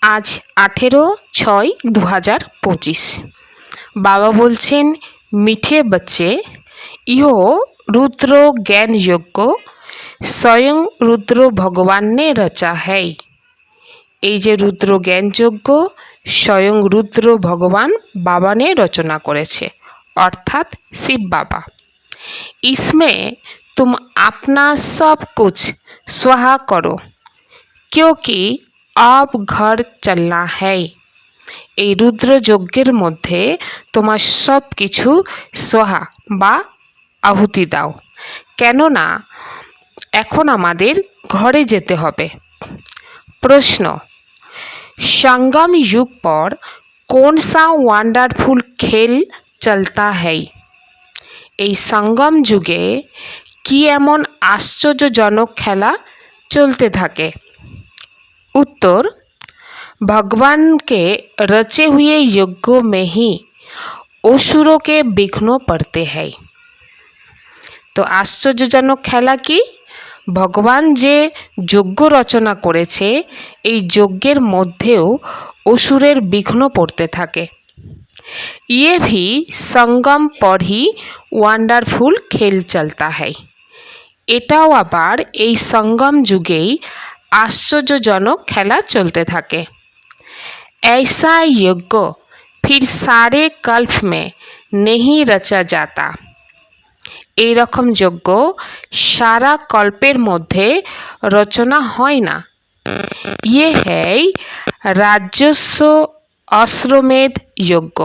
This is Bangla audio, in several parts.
আজ 18/6/2025। বাবা বলছেন, মিঠে বচ্চে, ইহ রুদ্র জ্ঞান যজ্ঞ স্বয়ং রুদ্র ভগবান নে রচা হ্যায়। এই যে রুদ্র জ্ঞান যজ্ঞ স্বয়ং রুদ্র ভগবান বাবা ने রচনা করেছে, অর্থাৎ শিব বাবা। इसमें तुम अपना सब कुछ स्वाहा करो क्योंकि अब घर चलना है। এই রুদ্র যজ্ঞের মধ্যে তোমার সব কিছু সোহা বা আহুতি দাও, কেননা এখন আমাদের ঘরে যেতে হবে। প্রশ্ন, संगम युग पर कौन सा वंडरफुल खेल चलता है। এই সঙ্গম যুগে কি এমন আশ্চর্যজনক খেলা চলতে থাকে। उत्तर, भगवान के रचे हुए यज्ञों में ही असुरों के विघ्न पड़ते हैं। তো আশ্চর্যজনক খেলা কি? ভগবান যে যজ্ঞ রচনা করেছে এই যজ্ঞের মধ্যেও অসুরের বিঘ্ন পড়তে থাকে। ये भी संगम पर ही वंडरफुल खेल चलता है। এটাও আবার এই সঙ্গম যুগেই আশ্চর্যজনক খেলা চলতে থাকে। ऐसा यज्ञ फिर सारे कल्प में नहीं रचा जाता। এই রকম যজ্ঞ সারা কল্পের মধ্যে রচনা হয় না। ये है राजस्व अश्वमेध यज्ञ,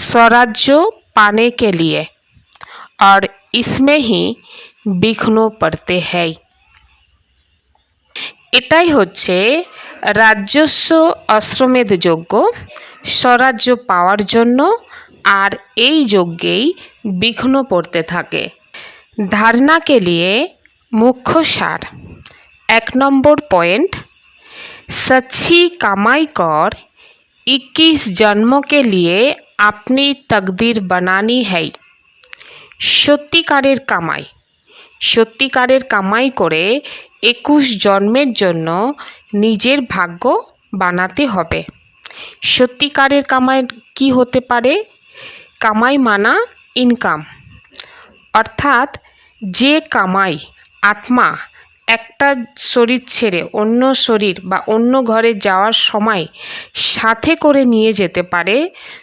स्वराज्य पाने के लिए, और इसमें ही विघ्न पड़ते हैं। এটাই হচ্ছে রাজস্ব অশ্বমেধ যজ্ঞ, স্বরাজ্য পাওয়ার জন্য, আর এই যজ্ঞেই বিঘ্ন পড়তে থাকে। धारणा के लिए मुख्य सार। 1 नंबर पॉइंट, सच्ची कमाई कर 21 जन्मों के लिए अपनी तकदीर बनानी है। সত্যিকারের কামাই, সত্যিকারের কামাই করে 21 জন্মের জন্য নিজের ভাগ্য বানাতে হবে। সত্যিকারের কামাই কি হতে পারে? কামাই মানা ইনকাম, অর্থাৎ যে কামাই আত্মা একটা শরীর ছেড়ে অন্য শরীর বা অন্য ঘরে যাওয়ার সময় সাথে করে নিয়ে যেতে পারে,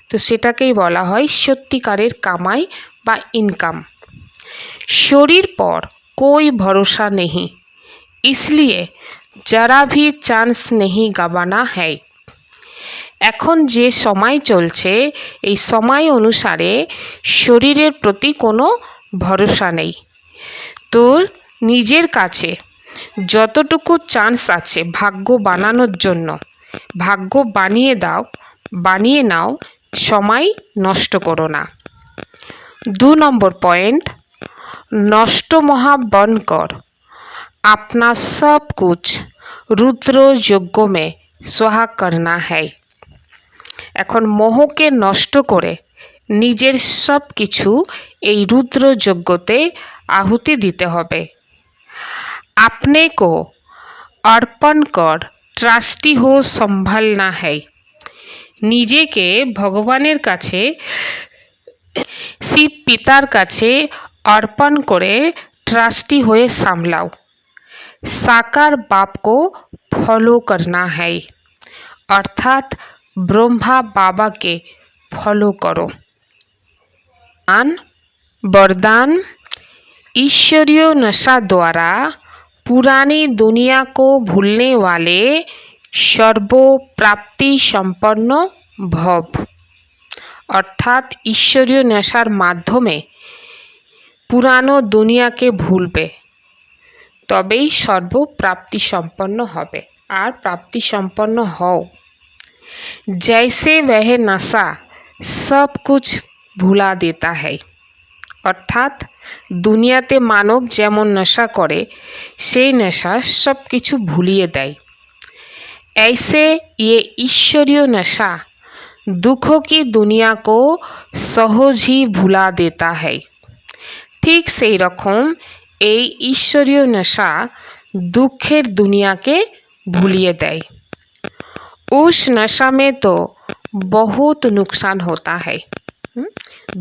তো সেটাকেই বলা হয় সত্যিকারের কামাই বা ইনকাম। शरीर पर कोई भरोसा नहीं, इसलिए जरा भी चांस नहीं गंवाना है। এখন যে সময় চলছে এই সময় অনুসারে শরীরের প্রতি কোনো ভরসা নেই, তো নিজের কাছে যতটুকু চান্স আছে ভাগ্য বানানোর জন্য ভাগ্য বানিয়ে নাও, সময় নষ্ট করো না। 2 नंबर पॉइंट, नष्ट मोह बन कर अपना सब कुछ रुद्र यज्ञ में स्वाहा करना है। এখন মোহকে নষ্ট করে নিজের সব কিছু এই রুদ্র যজ্ঞতে আহুতি দিতে হবে। अपने को अर्पण कर ट्रस्टी हो संभालना है। নিজেকে ভগবানের কাছে শিব পিতার কাছে অর্পণ করে ট্রাস্টি হয়ে সামলাও। সাকার বাপ को फॉलो करना है, অর্থাৎ ব্রহ্মা বাবাকে ফলো করো। वरदान, ईश्वरीय नशा द्वारा पुरानी दुनिया को भूलने वाले सर्वप्राप्ति সম্পন্ন ভব, অর্থাৎ ঈশ্বরীয় নেশার মাধ্যমে পুরানো দুনিয়াকে ভুলবে, তবেই সর্বপ্রাপ্তি সম্পন্ন হবে। আর প্রাপ্তি সম্পন্ন হও। जैसे वह नशा सब कुछ भुला देता है, অর্থাৎ দুনিয়াতে মানব যেমন নেশা করে সেই নেশা সব কিছু ভুলিয়ে দেয়। ऐसे ये ईश्वरीय नशा दुखों की दुनिया को सहज ही भुला देता है। ঠিক সেই রকম এই ঈশ্বরীয় নেশা দুঃখের দুনিয়াকে ভুলিয়ে দেয়। उस नशा में तो बहुत नुकसान होता है।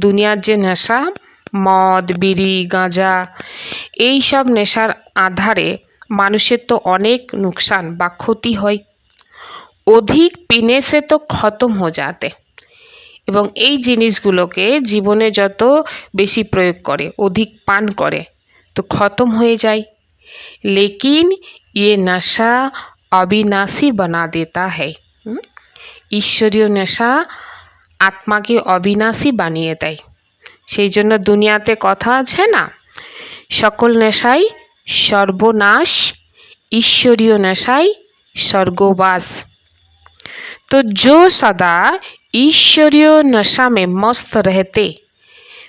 দুনিয়ার যে নেশা, মদ, বিড়ি, গাঁজা, এই সব নেশার আধারে মানুষের তো অনেক নুকসান বা ক্ষতি হয়। অধিক পিনে সে তো খতম হয়ে যাতে, এবং এই জিনিসগুলোকে জীবনে যত বেশি প্রয়োগ করে, অধিক পান করে, তো খতম হয়ে যায়। लेकिन ये नशा अविनाशी बना देता है। ঈশ্বরীয় নেশা আত্মাকে অবিনাশী বানিয়ে দেয়। সেই জন্য দুনিয়াতে কথা আছে না, সকল নেশাই সর্বনাশ, ঈশ্বরীয় নেশাই স্বর্গবাस। तो जो सदा ईश्वरीय नशा में मस्त रहते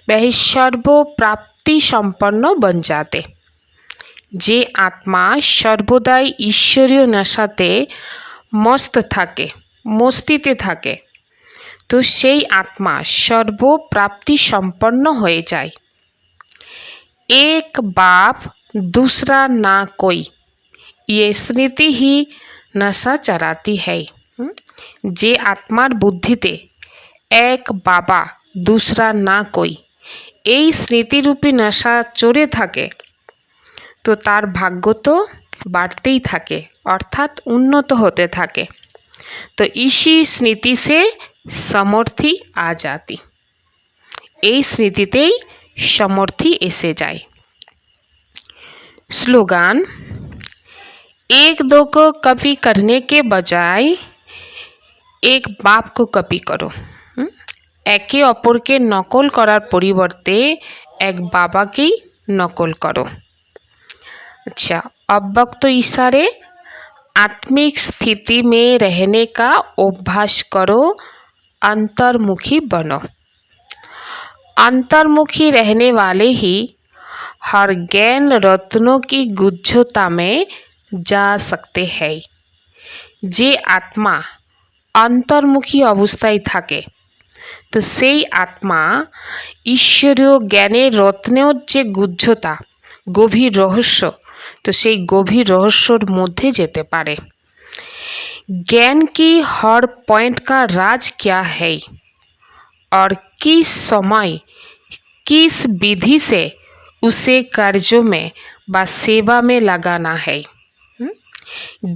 वह सर्वप्राप्ति संपन्न बन जाते। যে আত্মা সর্বদাই ঈশ্বরীয় নেশাতে মস্ত থাকে, মস্তিতে থাকে, তো সেই আত্মা সর্বপ্রাপ্তি সম্পন্ন হয়ে যায়। एक बाप दूसरा ना कोई, ये स्मृति ही नशा चराती है। যে আত্মার বুদ্ধিতে এক বাবা दूसरा না कोई, এই স্মৃতিরূপী নেশা চড়ে থাকে, তো তার ভাগ্য তো বাড়তেই থাকে, অর্থাৎ উন্নত হতে থাকে। তো इसी স্মৃতি সে সমর্থি আ जाती, এই স্মৃতিতেই समर्थी এসে যায়। স্লোগান, एक दो को कॉपी करने के बजाय एक बाप को कॉपी करो। একে অপরকে নকল করার পরিবর্তে এক বাবাকেই নকল করো। अच्छा, अव्यक्त इशारे, आत्मिक स्थिति में रहने का अभ्यास करो, अंतर्मुखी बनो। अंतर्मुखी रहने वाले ही हर ज्ञान रत्नों की गुच्छता में जा सकते हैं। যে আত্মা অন্তর্মুখী অবস্থায় থাকে, তো সেই আত্মা ঈশ্বরীয় জ্ঞানের রত্নের যে গুহ্যতা, গভীর রহস্য, তো সেই গভীর রহস্যর মধ্যে যেতে পারে। ज्ञान की हर पॉइंट का राज क्या है और किस समय किस विधि से उसे कार्यों में বা সেবা में लगाना है।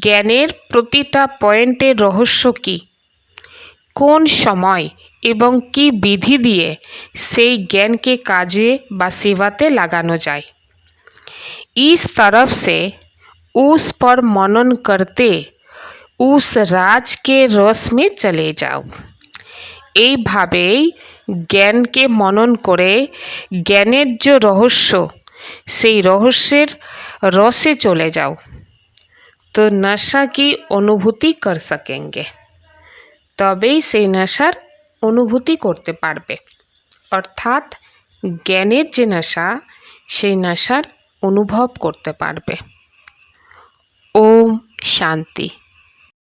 জ্ঞানের প্রতিটা পয়েন্টের রহস্য কি, কোন সময় এবং কি বিধি দিয়ে সেই জ্ঞানকে কাজে বা সেবাতে লাগানো যায়। इस तरफ से उस पर मनन करते उस राज के रस में चले जाओ। এইভাবেই জ্ঞানকে মনন করে জ্ঞানের যে রহস্য, সেই রহস্যের রসে চলে যাও, তো नशा की অনুভূতি कर सकेंगे, তবেই সেই নেশার অনুভূতি করতে পারবে, অর্থাৎ জ্ঞানের যে নেশা, সেই নেশার অনুভব করতে পারবে। ওম শান্তি।